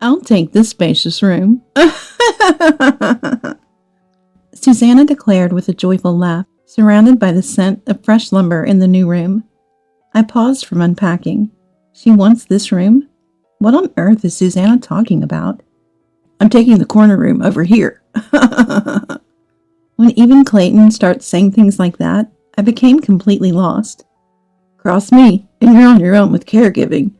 I'll take this spacious room. Susanna declared with a joyful laugh, surrounded by the scent of fresh lumber in the new room. I paused from unpacking. She wants this room? What on earth is Susanna talking about? I'm taking the corner room over here. When even Clayton starts saying things like that, I became completely lost. Cross me, and you're on your own with caregiving.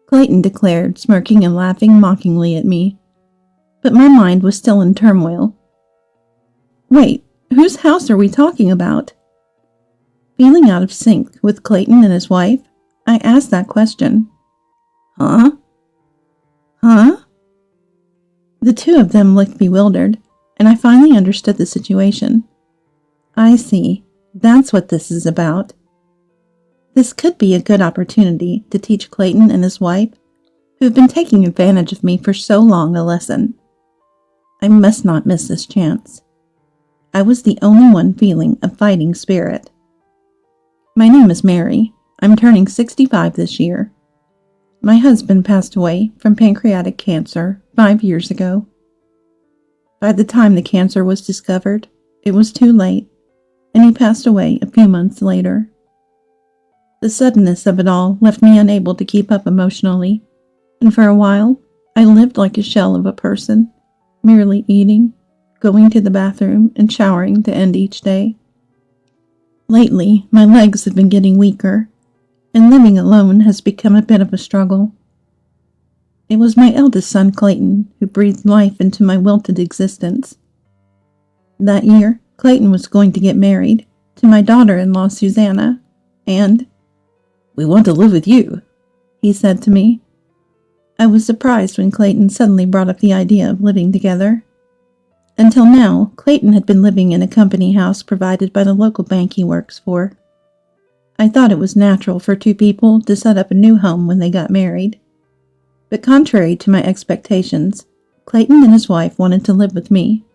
Clayton declared, smirking and laughing mockingly at me. But my mind was still in turmoil. Wait, whose house are we talking about? Feeling out of sync with Clayton and his wife, I asked that question. Huh? The two of them looked bewildered, and I finally understood the situation. I see. That's what this is about. This could be a good opportunity to teach Clayton and his wife, who have been taking advantage of me for so long, a lesson. I must not miss this chance. I was the only one feeling a fighting spirit. My name is Mary. I'm turning 65 this year. My husband passed away from pancreatic cancer 5 years ago. By the time the cancer was discovered, it was too late, and he passed away a few months later. The suddenness of it all left me unable to keep up emotionally, and for a while, I lived like a shell of a person, merely eating, going to the bathroom, and showering to end each day. Lately, my legs have been getting weaker, and living alone has become a bit of a struggle. It was my eldest son, Clayton, who breathed life into my wilted existence. That year, Clayton was going to get married to my daughter-in-law, Susanna, and, "We want to live with you," he said to me. I was surprised when Clayton suddenly brought up the idea of living together. Until now, Clayton had been living in a company house provided by the local bank he works for. I thought it was natural for two people to set up a new home when they got married. But contrary to my expectations, Clayton and his wife wanted to live with me.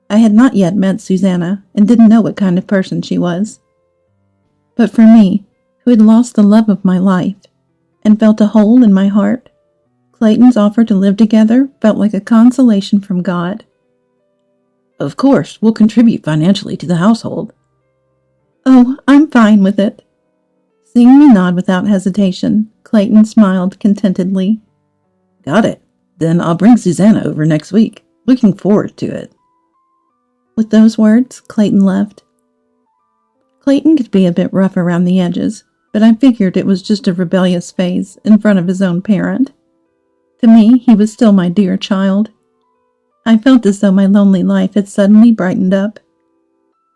I had not yet met Susanna and didn't know what kind of person she was. But for me, who had lost the love of my life and felt a hole in my heart, Clayton's offer to live together felt like a consolation from God. "Of course, we'll contribute financially to the household." "Oh, I'm fine with it." Seeing me nod without hesitation, Clayton smiled contentedly. "Got it. Then I'll bring Susanna over next week. Looking forward to it." With those words, Clayton left. Clayton could be a bit rough around the edges, but I figured it was just a rebellious phase in front of his own parent. To me, he was still my dear child. I felt as though my lonely life had suddenly brightened up.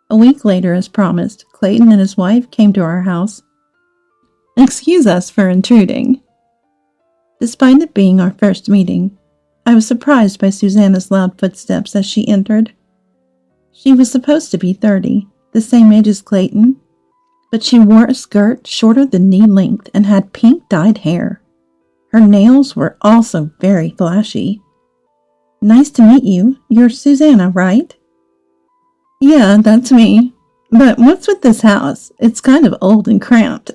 A week later, as promised, Clayton and his wife came to our house. Excuse us for intruding. Despite it being our first meeting, I was surprised by Susanna's loud footsteps as she entered. She was supposed to be 30, the same age as Clayton, but she wore a skirt shorter than knee-length and had pink dyed hair. Her nails were also very flashy. "Nice to meet you. You're Susanna, right?" "Yeah, that's me. But what's with this house? It's kind of old and cramped."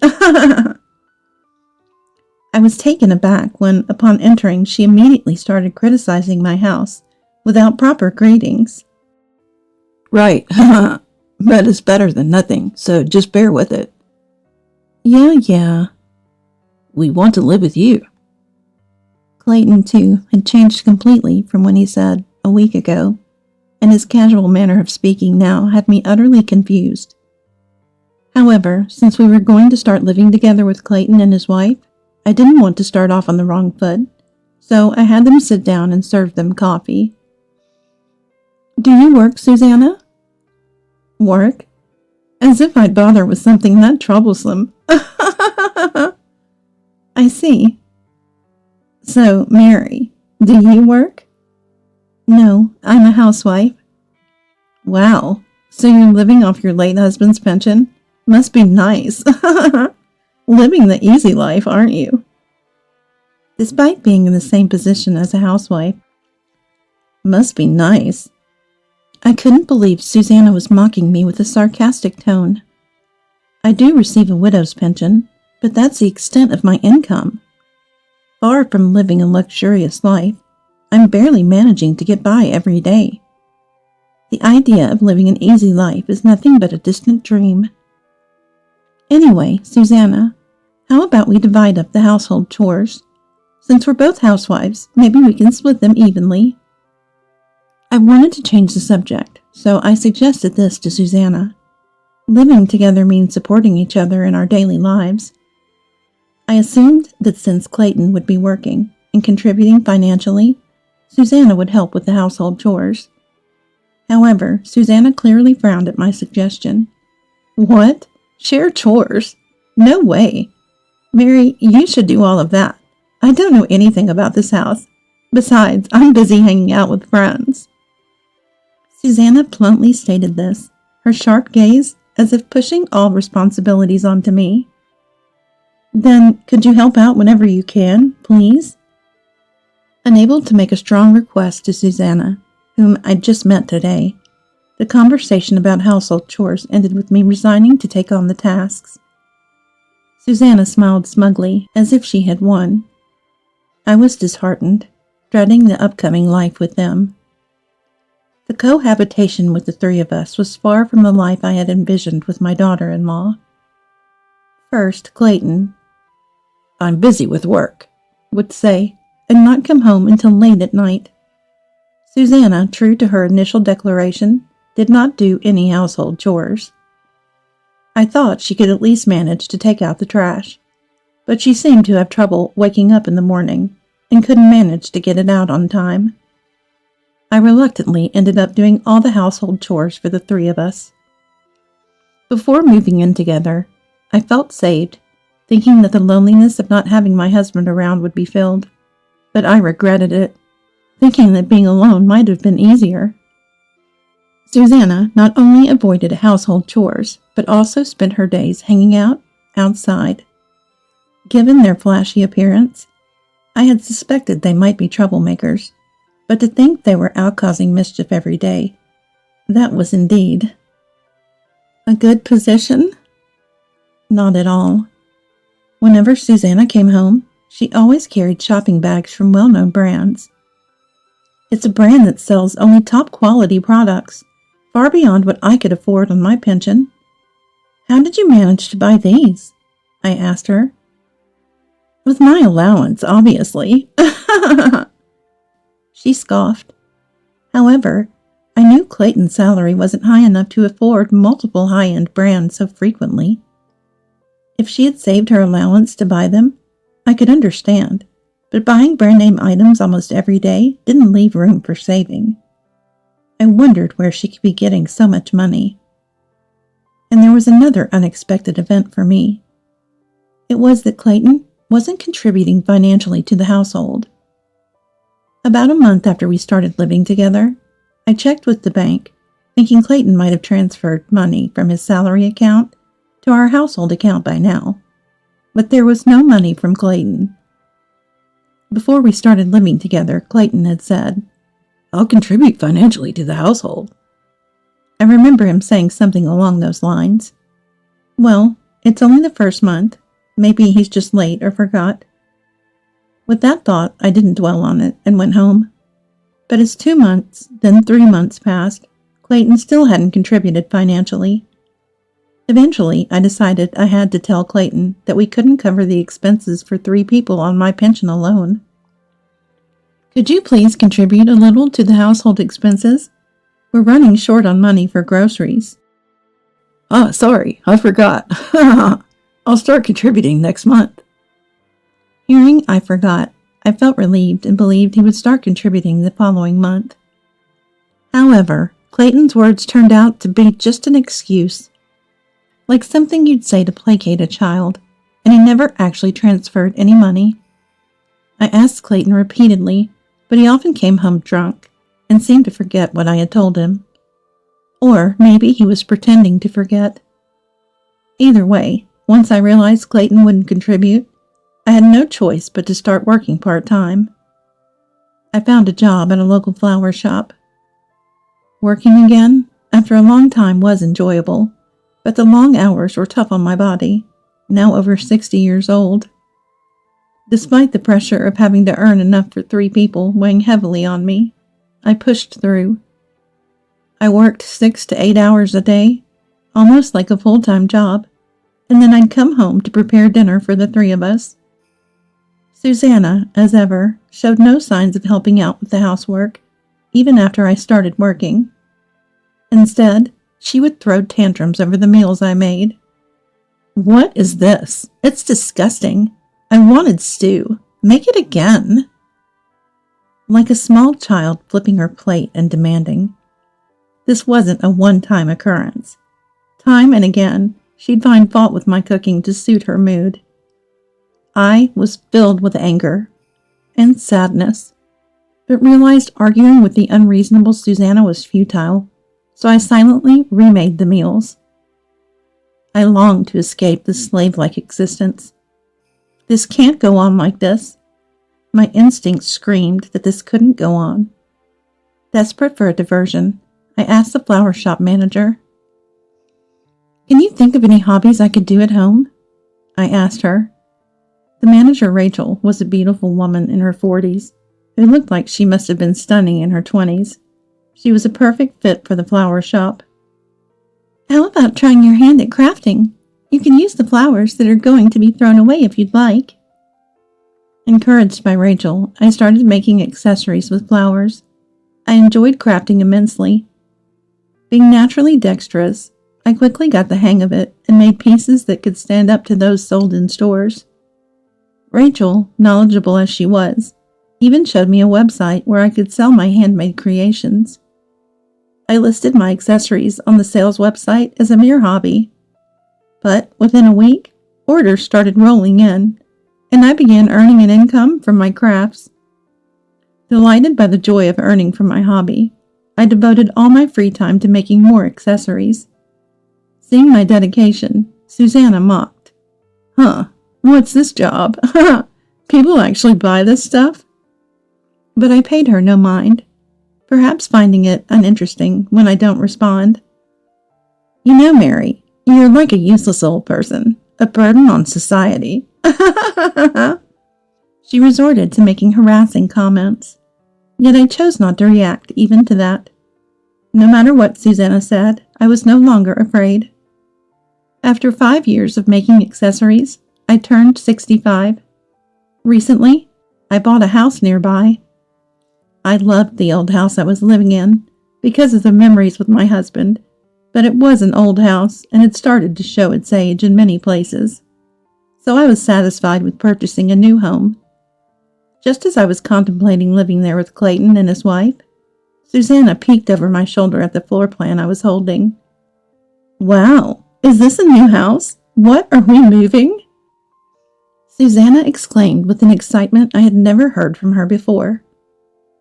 I was taken aback when, upon entering, she immediately started criticizing my house without proper greetings. "Right, but it's better than nothing, so just bear with it." Yeah. "We want to live with you." Clayton, too, had changed completely from when he said a week ago, and his casual manner of speaking now had me utterly confused. However, since we were going to start living together with Clayton and his wife, I didn't want to start off on the wrong foot, so I had them sit down and serve them coffee. "Do you work, Susanna?" "Work? As if I'd bother with something that troublesome." "I see. So, Mary, do you work?" "No, I'm a housewife." "Wow, so you're living off your late husband's pension? Must be nice." "Living the easy life, aren't you?" Despite being in the same position as a housewife. Must be nice. I couldn't believe Susanna was mocking me with a sarcastic tone. I do receive a widow's pension, but that's the extent of my income. Far from living a luxurious life, I'm barely managing to get by every day. The idea of living an easy life is nothing but a distant dream. Anyway, Susanna, how about we divide up the household chores? Since we're both housewives, maybe we can split them evenly. I wanted to change the subject, so I suggested this to Susanna. Living together means supporting each other in our daily lives. I assumed that since Clayton would be working and contributing financially, Susanna would help with the household chores. However, Susanna clearly frowned at my suggestion. What? Share chores? No way. Mary, you should do all of that. I don't know anything about this house. Besides, I'm busy hanging out with friends. Susanna bluntly stated this, her sharp gaze as if pushing all responsibilities onto me. Then, could you help out whenever you can, please? Unable to make a strong request to Susanna, whom I'd just met today, the conversation about household chores ended with me resigning to take on the tasks. Susanna smiled smugly, as if she had won. I was disheartened, dreading the upcoming life with them. The cohabitation with the three of us was far from the life I had envisioned with my daughter-in-law. First, Clayton, "I'm busy with work," would say, and not come home until late at night. Susanna, true to her initial declaration, did not do any household chores. I thought she could at least manage to take out the trash, but she seemed to have trouble waking up in the morning and couldn't manage to get it out on time. I reluctantly ended up doing all the household chores for the three of us. Before moving in together, I felt saved, thinking that the loneliness of not having my husband around would be filled, but I regretted it, thinking that being alone might have been easier. Susanna not only avoided household chores, but also spent her days hanging out outside. Given their flashy appearance, I had suspected they might be troublemakers, but to think they were out causing mischief every day, that was indeed a good position? Not at all. Whenever Susanna came home, she always carried shopping bags from well-known brands. It's a brand that sells only top-quality products, far beyond what I could afford on my pension. "How did you manage to buy these?" I asked her. "With my allowance, obviously." She scoffed. However, I knew Clayton's salary wasn't high enough to afford multiple high-end brands so frequently. If she had saved her allowance to buy them, I could understand, but buying brand-name items almost every day didn't leave room for saving. I wondered where she could be getting so much money. And there was another unexpected event for me. It was that Clayton wasn't contributing financially to the household. About a month after we started living together, I checked with the bank, thinking Clayton might have transferred money from his salary account to our household account by now, but there was no money from Clayton. Before we started living together, Clayton had said, "I'll contribute financially to the household." I remember him saying something along those lines. Well, it's only the first month. Maybe he's just late or forgot. With that thought, I didn't dwell on it and went home. But as 2 months, then 3 months passed, Clayton still hadn't contributed financially. Eventually, I decided I had to tell Clayton that we couldn't cover the expenses for 3 people on my pension alone. "Could you please contribute a little to the household expenses? We're running short on money for groceries." "Ah, sorry, I forgot. I'll start contributing next month." Hearing I forgot, I felt relieved and believed he would start contributing the following month. However, Clayton's words turned out to be just an excuse, like something you'd say to placate a child, and he never actually transferred any money. I asked Clayton repeatedly, but he often came home drunk and seemed to forget what I had told him. Or maybe he was pretending to forget. Either way, once I realized Clayton wouldn't contribute, I had no choice but to start working part-time. I found a job at a local flower shop. Working again, after a long time, was enjoyable, but the long hours were tough on my body, now over 60 years old. Despite the pressure of having to earn enough for 3 people weighing heavily on me, I pushed through. I worked 6 to 8 hours a day, almost like a full-time job, and then I'd come home to prepare dinner for the 3 of us. Susanna, as ever, showed no signs of helping out with the housework, even after I started working. Instead, she would throw tantrums over the meals I made. "What is this? It's disgusting. I wanted stew. Make it again." Like a small child flipping her plate and demanding. This wasn't a one-time occurrence. Time and again, she'd find fault with my cooking to suit her mood. I was filled with anger and sadness, but realized arguing with the unreasonable Susanna was futile, so I silently remade the meals. I longed to escape this slave-like existence. This can't go on like this. My instincts screamed that this couldn't go on. Desperate for a diversion, I asked the flower shop manager, "Can you think of any hobbies I could do at home?" I asked her. The manager, Rachel, was a beautiful woman in her 40s who looked like she must have been stunning in her 20s. She was a perfect fit for the flower shop. "How about trying your hand at crafting? You can use the flowers that are going to be thrown away if you'd like." Encouraged by Rachel, I started making accessories with flowers. I enjoyed crafting immensely. Being naturally dexterous, I quickly got the hang of it and made pieces that could stand up to those sold in stores. Rachel, knowledgeable as she was, even showed me a website where I could sell my handmade creations. I listed my accessories on the sales website as a mere hobby. But within a week, orders started rolling in, and I began earning an income from my crafts. Delighted by the joy of earning from my hobby, I devoted all my free time to making more accessories. Seeing my dedication, Susanna mocked. "Huh, what's this job? People actually buy this stuff?" But I paid her no mind, perhaps finding it uninteresting when I don't respond. "You know, Mary, you're like a useless old person, a burden on society." She resorted to making harassing comments, yet I chose not to react even to that. No matter what Susanna said, I was no longer afraid. After 5 years of making accessories, I turned 65. Recently, I bought a house nearby. I loved the old house I was living in because of the memories with my husband, but it was an old house and had started to show its age in many places. So I was satisfied with purchasing a new home. Just as I was contemplating living there with Clayton and his wife, Susanna peeked over my shoulder at the floor plan I was holding. "Wow, is this a new house? What, are we moving?" Susanna exclaimed with an excitement I had never heard from her before.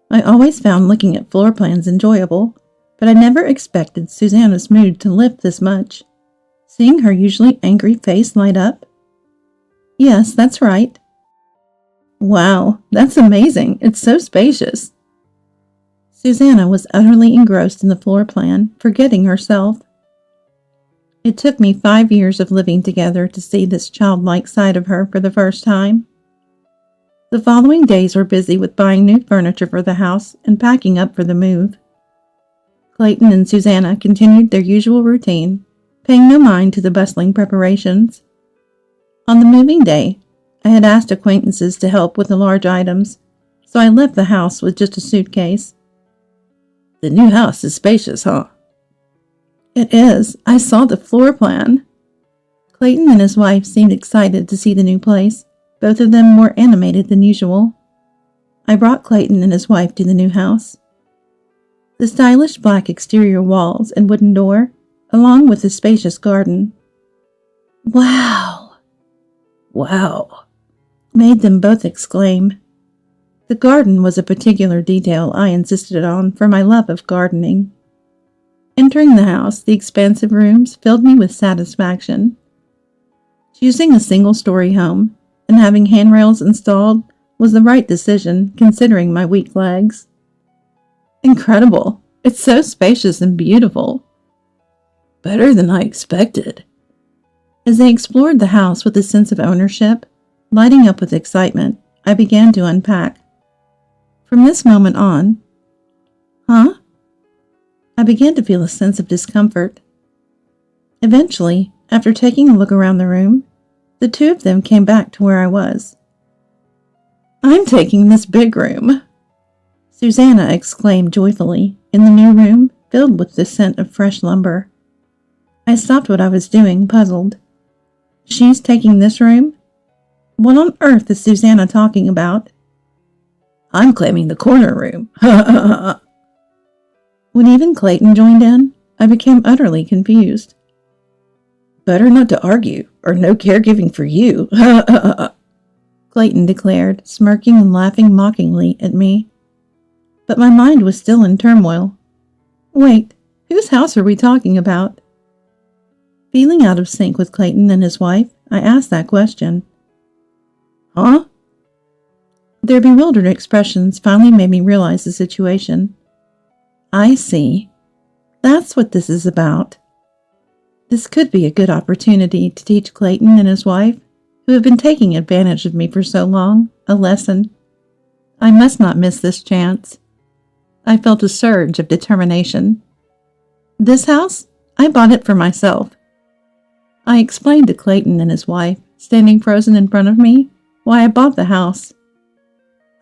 I always found looking at floor plans enjoyable, but I never expected Susanna's mood to lift this much. Seeing her usually angry face light up. "Yes, that's right." "Wow, that's amazing. It's so spacious." Susanna was utterly engrossed in the floor plan, forgetting herself. It took me 5 years of living together to see this childlike side of her for the first time. The following days were busy with buying new furniture for the house and packing up for the move. Clayton and Susanna continued their usual routine, paying no mind to the bustling preparations. On the moving day, I had asked acquaintances to help with the large items, so I left the house with just a suitcase. "The new house is spacious, huh?" "It is. I saw the floor plan." Clayton and his wife seemed excited to see the new place, both of them more animated than usual. I brought Clayton and his wife to the new house. The stylish black exterior walls and wooden door, along with the spacious garden. "Wow! Wow!" made them both exclaim. The garden was a particular detail I insisted on for my love of gardening. Entering the house, the expansive rooms filled me with satisfaction. Choosing a single-story home and having handrails installed was the right decision considering my weak legs. "Incredible! It's so spacious and beautiful." "Better than I expected." As they explored the house with a sense of ownership, Lighting up with excitement, I began to unpack. From this moment on, I began to feel a sense of discomfort. Eventually, after taking a look around the room, the two of them came back to where I was. "I'm taking this big room," Susanna exclaimed joyfully in the new room filled with the scent of fresh lumber. I stopped what I was doing, puzzled. She's taking this room? What on earth is Susanna talking about? "I'm claiming the corner room." When even Clayton joined in, I became utterly confused. "Better not to argue, or no caregiving for you," Clayton declared, smirking and laughing mockingly at me. But my mind was still in turmoil. Wait, whose house are we talking about? Feeling out of sync with Clayton and his wife, I asked that question. Huh? Their bewildered expressions finally made me realize the situation. I see. That's what this is about. This could be a good opportunity to teach Clayton and his wife, who have been taking advantage of me for so long, a lesson. I must not miss this chance. I felt a surge of determination. This house? I bought it for myself. I explained to Clayton and his wife, standing frozen in front of me, why I bought the house.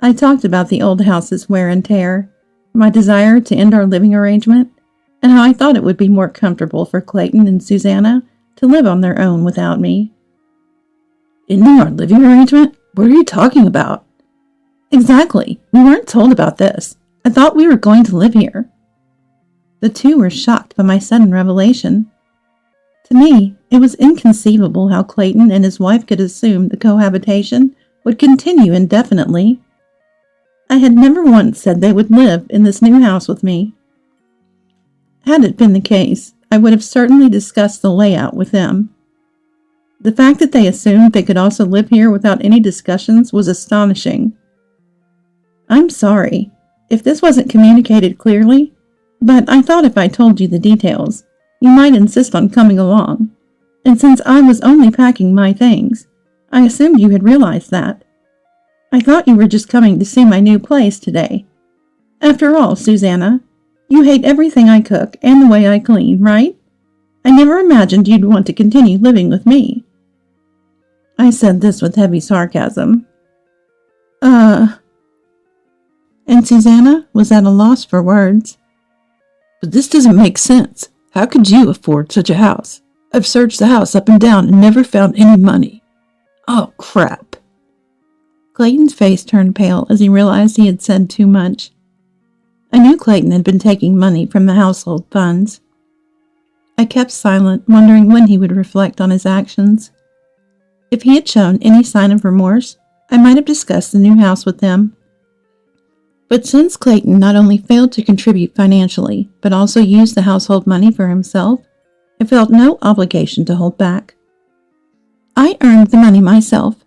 I talked about the old house's wear and tear, my desire to end our living arrangement, and how I thought it would be more comfortable for Clayton and Susanna to live on their own without me. Ending our living arrangement? What are you talking about? Exactly. We weren't told about this. I thought we were going to live here. The two were shocked by my sudden revelation. To me, it was inconceivable how Clayton and his wife could assume the cohabitation would continue indefinitely. I had never once said they would live in this new house with me. Had it been the case, I would have certainly discussed the layout with them. The fact that they assumed they could also live here without any discussions was astonishing. I'm sorry if this wasn't communicated clearly, but I thought if I told you the details, you might insist on coming along. And since I was only packing my things, I assumed you had realized that. I thought you were just coming to see my new place today. After all, Susanna, you hate everything I cook and the way I clean, right? I never imagined you'd want to continue living with me. I said this with heavy sarcasm. And Susanna was at a loss for words. But this doesn't make sense. How could you afford such a house? I've searched the house up and down and never found any money. Oh, crap. Clayton's face turned pale as he realized he had said too much. I knew Clayton had been taking money from the household funds. I kept silent, wondering when he would reflect on his actions. If he had shown any sign of remorse, I might have discussed the new house with him. But since Clayton not only failed to contribute financially, but also used the household money for himself, I felt no obligation to hold back. I earned the money myself.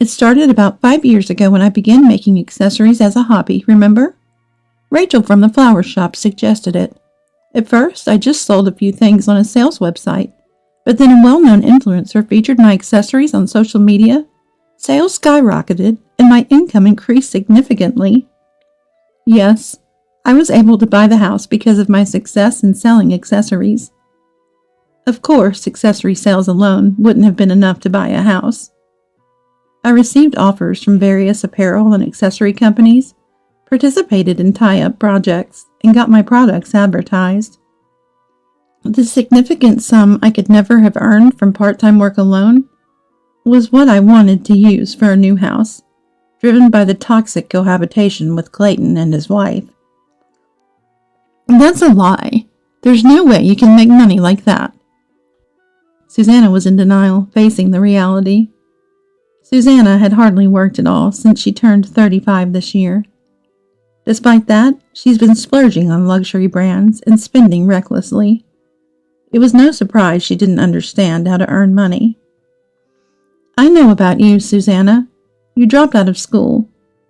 It started about 5 years ago when I began making accessories as a hobby, remember? Rachel from the flower shop suggested it. At first, I just sold a few things on a sales website, but then a well-known influencer featured my accessories on social media. Sales skyrocketed, and my income increased significantly. Yes, I was able to buy the house because of my success in selling accessories. Of course, accessory sales alone wouldn't have been enough to buy a house. I received offers from various apparel and accessory companies, participated in tie-up projects, and got my products advertised. The significant sum I could never have earned from part-time work alone was what I wanted to use for a new house, driven by the toxic cohabitation with Clayton and his wife. That's a lie. There's no way you can make money like that. Susanna was in denial, facing the reality. Susanna had hardly worked at all since she turned 35 this year. Despite that, she's been splurging on luxury brands and spending recklessly. It was no surprise she didn't understand how to earn money. I know about you, Susanna. You dropped out of school,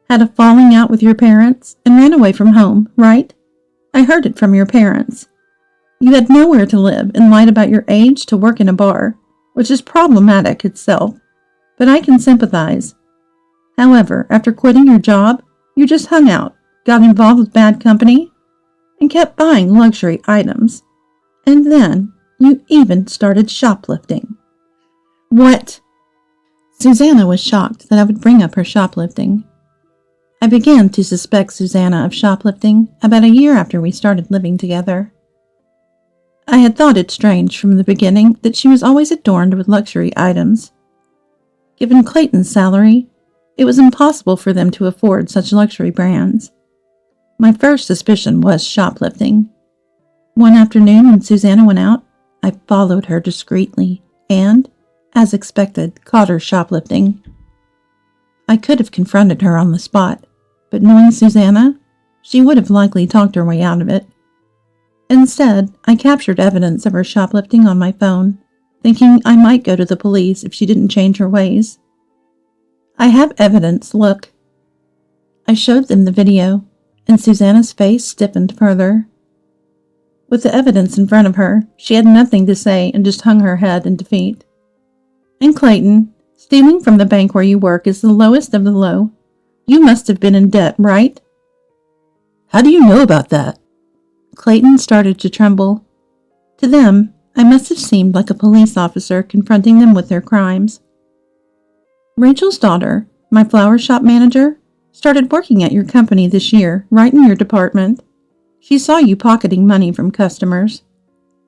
had a falling out with your parents, and ran away from home, right? I heard it from your parents. You had nowhere to live and lied about your age to work in a bar, which is problematic itself. but I can sympathize. However, after quitting your job, you just hung out, got involved with bad company, and kept buying luxury items. And then you even started shoplifting. What? Susanna was shocked that I would bring up her shoplifting. I began to suspect Susanna of shoplifting about a year after we started living together. I had thought it strange from the beginning that she was always adorned with luxury items. Given Clayton's salary, it was impossible for them to afford such luxury brands. My first suspicion was shoplifting. One afternoon when Susanna went out, I followed her discreetly and, as expected, caught her shoplifting. I could have confronted her on the spot, but knowing Susanna, she would have likely talked her way out of it. Instead, I captured evidence of her shoplifting on my phone, thinking I might go to the police if she didn't change her ways. I have evidence, look. I showed them the video, and Susanna's face stiffened further. With the evidence in front of her, she had nothing to say and just hung her head in defeat. And Clayton, stealing from the bank where you work is the lowest of the low. You must have been in debt, right? How do you know about that? Clayton started to tremble. To them, I must have seemed like a police officer confronting them with their crimes. Rachel's daughter, my flower shop manager, started working at your company this year, right in your department. She saw you pocketing money from customers.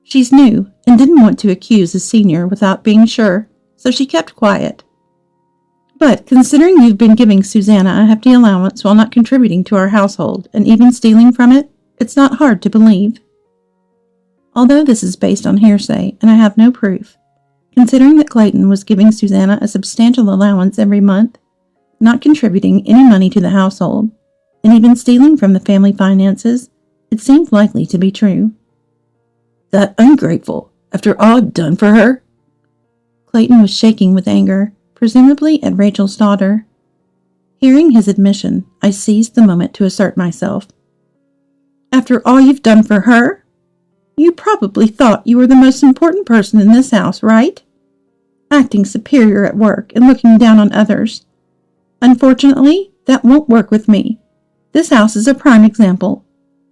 She's new and didn't want to accuse a senior without being sure, so she kept quiet. But considering you've been giving Susanna a hefty allowance while not contributing to our household and even stealing from it, it's not hard to believe. Although this is based on hearsay and I have no proof, considering that Clayton was giving Susanna a substantial allowance every month, not contributing any money to the household, and even stealing from the family finances, it seemed likely to be true. That ungrateful, after all I've done for her? Clayton was shaking with anger, presumably at Rachel's daughter. Hearing his admission, I seized the moment to assert myself. After all you've done for her? You probably thought you were the most important person in this house, right? Acting superior at work and looking down on others. Unfortunately, that won't work with me. This house is a prime example.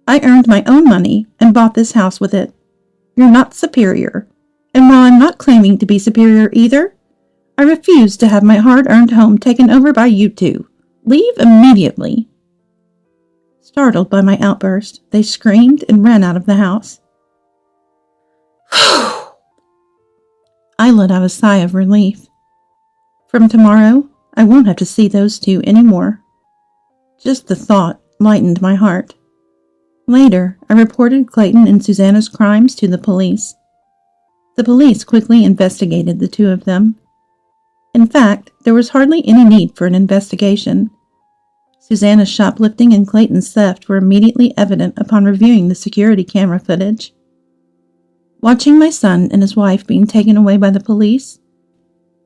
I earned my own money and bought this house with it. You're not superior. And while I'm not claiming to be superior either, I refuse to have my hard-earned home taken over by you two. Leave immediately. Startled by my outburst, they screamed and ran out of the house. I let out a sigh of relief. From tomorrow, I won't have to see those two anymore. Just the thought lightened my heart. Later, I reported Clayton and Susanna's crimes to the police. The police quickly investigated the two of them. In fact, there was hardly any need for an investigation. Susanna's shoplifting and Clayton's theft were immediately evident upon reviewing the security camera footage. Watching my son and his wife being taken away by the police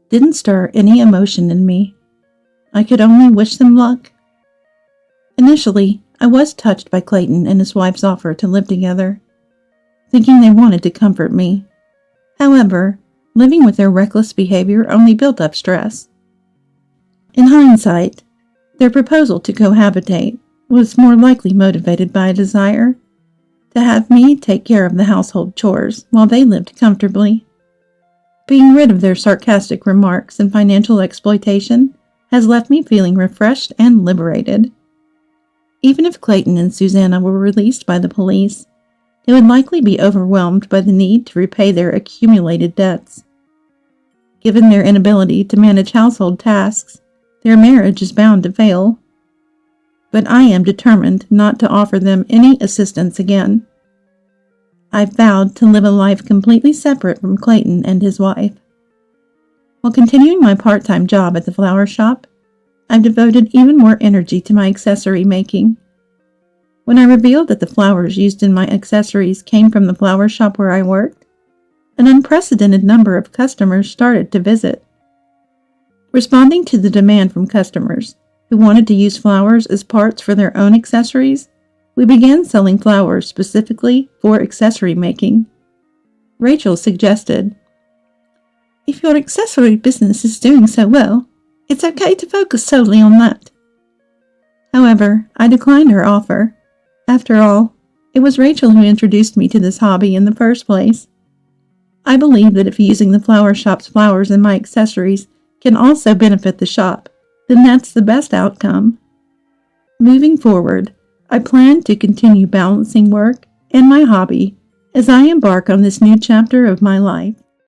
didn't stir any emotion in me. I could only wish them luck. Initially, I was touched by Clayton and his wife's offer to live together, thinking they wanted to comfort me. However, living with their reckless behavior only built up stress. In hindsight, their proposal to cohabitate was more likely motivated by a desire to have me take care of the household chores while they lived comfortably. Being rid of their sarcastic remarks and financial exploitation has left me feeling refreshed and liberated. Even if Clayton and Susanna were released by the police, they would likely be overwhelmed by the need to repay their accumulated debts. Given their inability to manage household tasks, their marriage is bound to fail. But I am determined not to offer them any assistance again. I've vowed to live a life completely separate from Clayton and his wife. While continuing my part-time job at the flower shop, I've devoted even more energy to my accessory making. When I revealed that the flowers used in my accessories came from the flower shop where I worked, an unprecedented number of customers started to visit. Responding to the demand from customers who wanted to use flowers as parts for their own accessories, we began selling flowers specifically for accessory making. Rachel suggested, if your accessory business is doing so well, it's okay to focus solely on that. However, I declined her offer. After all, it was Rachel who introduced me to this hobby in the first place. I believe that if using the flower shop's flowers in my accessories can also benefit the shop, then that's the best outcome. Moving forward, I plan to continue balancing work and my hobby as I embark on this new chapter of my life.